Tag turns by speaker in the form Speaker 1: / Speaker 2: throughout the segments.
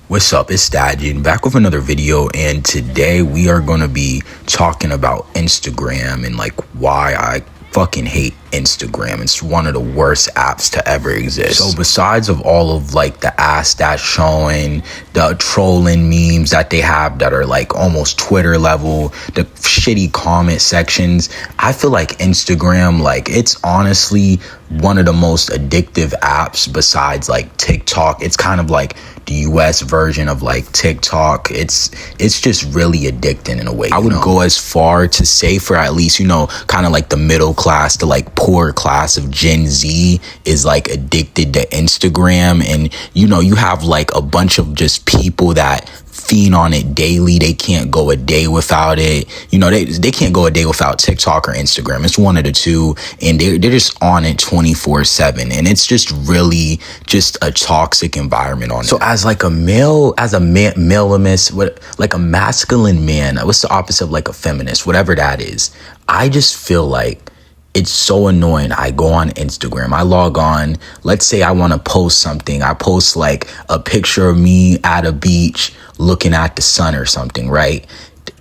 Speaker 1: What's up? It's Dajin back with another video, and today we are going to be talking about Instagram and like why I fucking hate Instagram. It's one of the worst apps to ever exist. So besides of all of like the ass that's showing, the trolling memes that they have that are like almost Twitter level, the shitty comment sections, I feel like Instagram, like it's honestly one of the most addictive apps besides like TikTok. It's kind of like the US version of like TikTok. It's just really addicting in a way. I would go as far to say for at least, kind of like the middle class to like poor class of Gen Z is like addicted to Instagram. And you have like a bunch of just people that fiend on it daily. They can't go a day without it. They can't go a day without TikTok or Instagram. It's one of the two, and they're just on it 24/7, and it's just really just a toxic environment on it. So as like a male, like a masculine man, what's the opposite of like a feminist, whatever that is, I just feel like it's so annoying. I go on Instagram, I log on, let's say I want to post something. I post like a picture of me at a beach looking at the sun or something, right?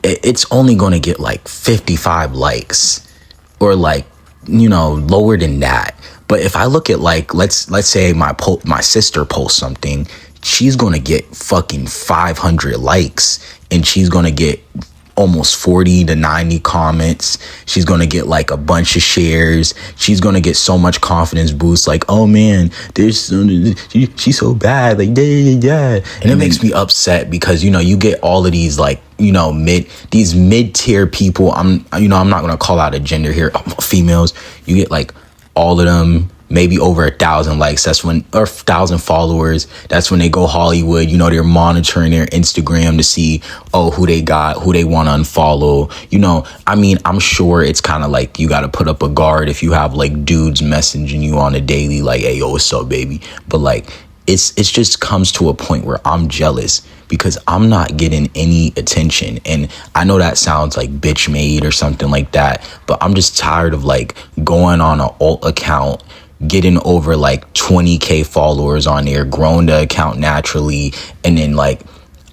Speaker 1: It's only going to get like 55 likes or like, lower than that. But if I look at like, let's say my sister posts something, she's going to get fucking 500 likes, and she's going to get almost 40 to 90 comments. She's gonna get like a bunch of shares. She's gonna get so much confidence boost, like, oh man, she's so bad, like yeah. And it makes me upset because you get all of these like mid-tier people. I'm not gonna call out a gender here, females. You get like all of them maybe over 1,000 likes. That's when, or 1,000 followers. That's when they go Hollywood. They're monitoring their Instagram to see, who they got, who they want to unfollow. I'm sure it's kind of like you got to put up a guard if you have like dudes messaging you on a daily, like, hey, yo, what's up, baby? But like, it's just comes to a point where I'm jealous because I'm not getting any attention. And I know that sounds like bitch made or something like that, but I'm just tired of like going on an alt account, getting over like 20K followers on there, growing the account naturally, and then like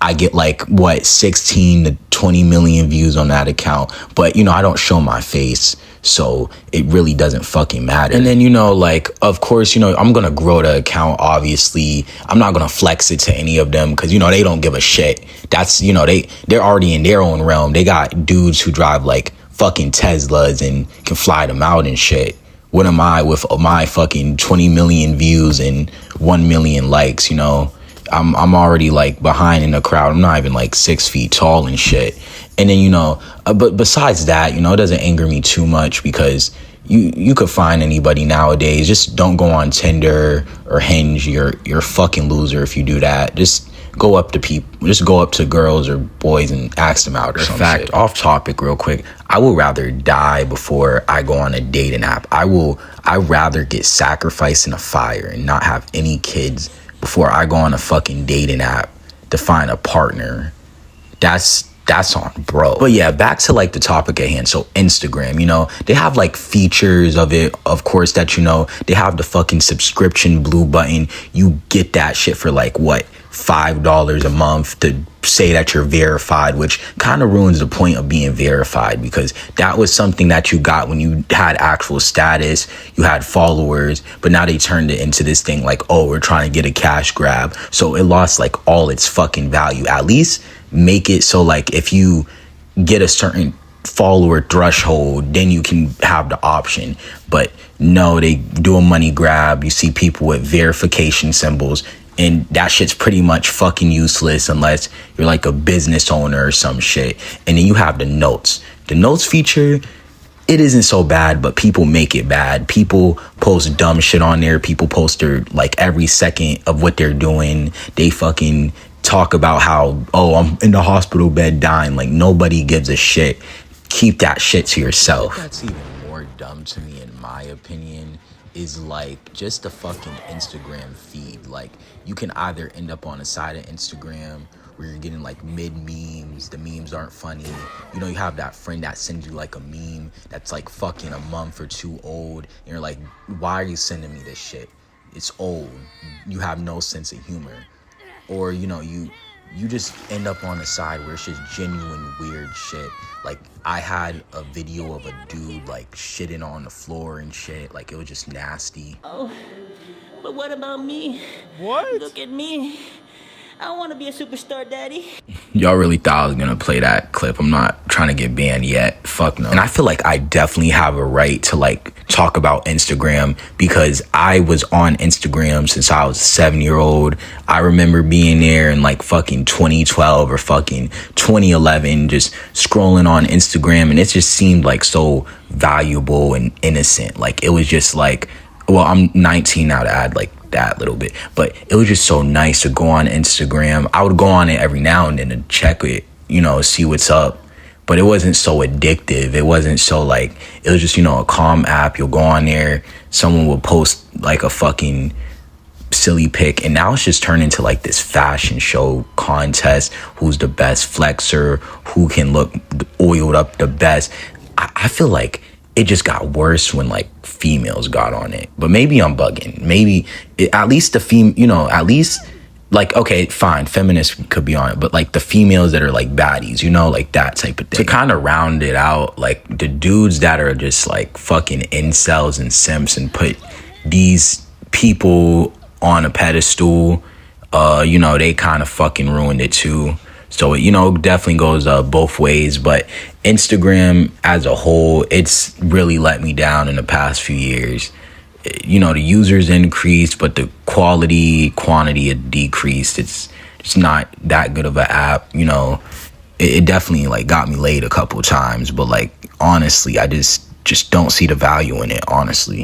Speaker 1: I get like 16 to 20 million views on that account, but I don't show my face, so it really doesn't fucking matter. And then like, of course, I'm gonna grow the account. Obviously, I'm not gonna flex it to any of them because they don't give a shit. That's they're already in their own realm. They got dudes who drive like fucking Teslas and can fly them out and shit. What am I with my fucking 20 million views and 1 million likes? I'm already like behind in the crowd. I'm not even like 6 feet tall and shit. And then, but besides that, it doesn't anger me too much because you could find anybody nowadays. Just don't go on Tinder or Hinge. You're a fucking loser if you do that. Just go up to people, just go up to girls or boys and ask them out or something. In fact, off topic real quick, I will rather die before I go on a dating app. I'd rather get sacrificed in a fire and not have any kids before I go on a fucking dating app to find a partner. That's on bro. But yeah, back to like the topic at hand. So Instagram, they have like features of it, of course, that they have the fucking subscription blue button. You get that shit for like what, $5 a month to say that you're verified, which kind of ruins the point of being verified because that was something that you got when you had actual status, you had followers, but now they turned it into this thing like, we're trying to get a cash grab. So it lost like all its fucking value. At least make it so like if you get a certain follower threshold, then you can have the option. But no, they do a money grab. You see people with verification symbols, and that shit's pretty much fucking useless unless you're like a business owner or some shit. And then you have the notes. The notes feature, it isn't so bad, but people make it bad. People post dumb shit on there. People post their like every second of what they're doing. They fucking talk about how, I'm in the hospital bed dying. Like nobody gives a shit. Keep that shit to yourself. That's even more dumb to me, in my opinion, is like just the fucking Instagram feed. Like you can either end up on a side of Instagram where you're getting like mid memes. The memes aren't funny. You have that friend that sends you like a meme that's like fucking a month or two old, and you're like, why are you sending me this shit? It's old. You have no sense of humor. or you know, you just end up on the side where it's just genuine weird shit. Like I had a video of a dude like shitting on the floor and shit. Like it was just nasty.
Speaker 2: Oh, but what about me?
Speaker 3: What?
Speaker 2: Look at me. I want to be a superstar, daddy.
Speaker 1: Y'all really thought I was gonna play that clip. I'm not trying to get banned yet. Fuck no. And I feel like I definitely have a right to like talk about Instagram because I was on Instagram since I was a 7-year-old. I remember being there in like fucking 2012 or fucking 2011, just scrolling on Instagram, and it just seemed like so valuable and innocent. Like it was just like, well, I'm 19 now to add like that little bit, but it was just so nice to go on Instagram. I would go on it every now and then to check it, you know, see what's up, but it wasn't so addictive. It wasn't so like, it was just, you know, a calm app. You'll go on there, someone will post like a fucking silly pic, and now it's just turned into like this fashion show contest. Who's the best flexer, who can look oiled up the best. I feel like it just got worse when like females got on it, but maybe I'm bugging. Maybe at least at least like, okay, fine, feminists could be on it, but like the females that are like baddies, you know, like that type of thing. To kind of round it out, like the dudes that are just like fucking incels and simps and put these people on a pedestal, you know, they kind of fucking ruined it too. So, you know, definitely goes both ways. But Instagram as a whole, it's really let me down in the past few years. You know, the users increased, but the quantity had decreased. It's not that good of an app. You know, it definitely like got me laid a couple of times. But like, honestly, I just don't see the value in it, honestly.